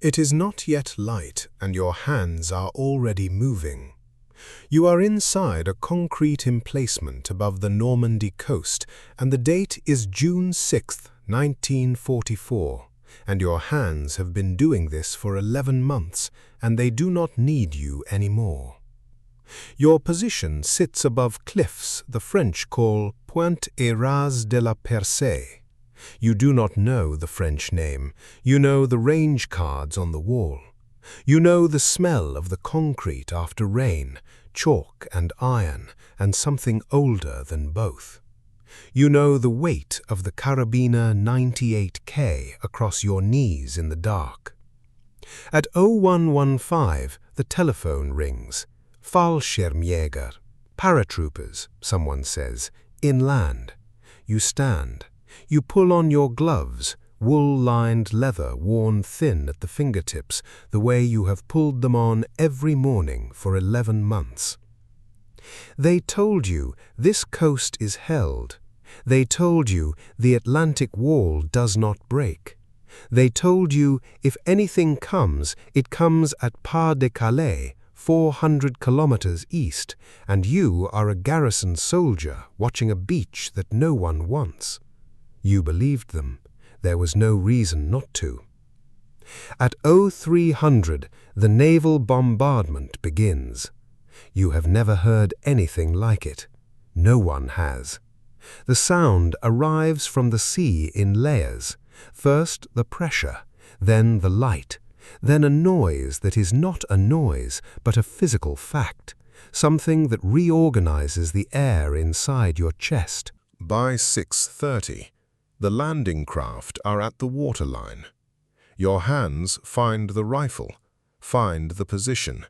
It is not yet light, and your hands are already moving. You are inside a concrete emplacement above the Normandy coast, and the date is June 6, 1944, and your hands have been doing this for 11 months, and they do not need you anymore. Your position sits above cliffs the French call Pointe et Ras de la Percée. You do not know the French name. You know the range cards on the wall. You know the smell of the concrete after rain, chalk and iron, and something older than both. You know the weight of the Carabiner 98K across your knees in the dark. At 0115, the telephone rings. Fallschirmjäger, paratroopers, someone says, inland. You stand. You pull on your gloves, wool-lined leather worn thin at the fingertips, the way you have pulled them on every morning for 11 months. They told you this coast is held. They told you the Atlantic wall does not break. They told you if anything comes, it comes at Pas-de-Calais, 400 kilometers east, and you are a garrison soldier watching a beach that no one wants. You believed them. There was no reason not to. At 0300, the naval bombardment begins. You have never heard anything like it. No one has. The sound arrives from the sea in layers. First the pressure, then the light, then a noise that is not a noise, but a physical fact, something that reorganizes the air inside your chest. By 6:30, the landing craft are at the waterline. Your hands find the rifle, find the position.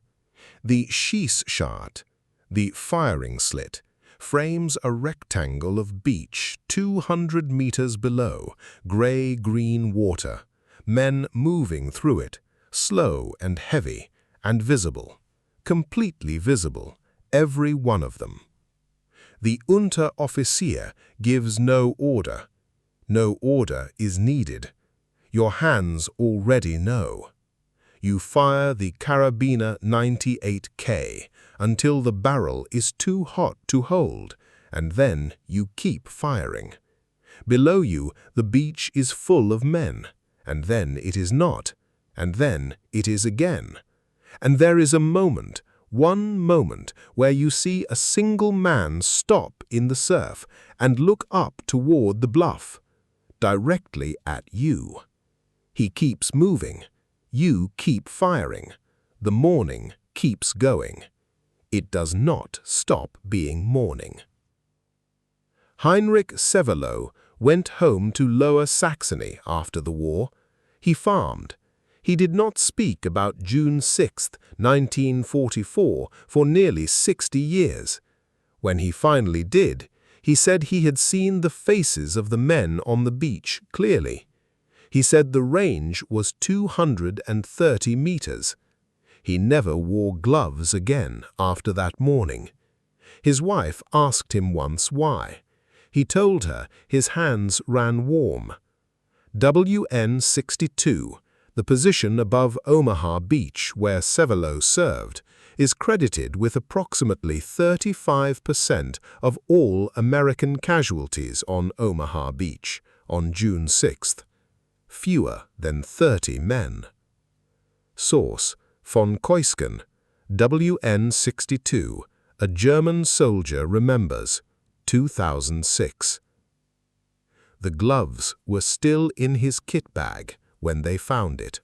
The Schießschart, the firing slit, frames a rectangle of beach 200 meters below, gray-green water, men moving through it, slow and heavy, and visible, completely visible, every one of them. The Unteroffizier gives no order. No order is needed. Your hands already know. You fire the Carabiner 98K until the barrel is too hot to hold, and then you keep firing. Below you, the beach is full of men, and then it is not, and then it is again. And there is a moment, one moment, where you see a single man stop in the surf and look up toward the bluff, directly at you. He keeps moving. You keep firing. The morning keeps going. It does not stop being morning. Heinrich Severloh went home to Lower Saxony after the war. He farmed. He did not speak about June 6, 1944 for nearly 60 years. When he finally did, he said he had seen the faces of the men on the beach clearly. He said the range was 230 meters. He never wore gloves again after that morning. His wife asked him once why. He told her his hands ran warm. WN 62, the position above Omaha Beach where Severloh served, is credited with approximately 35% of all American casualties on Omaha Beach on June 6th. Fewer than 30 men. Source: von Keusken, WN 62, A German Soldier Remembers, 2006. The gloves were still in his kit bag when they found it.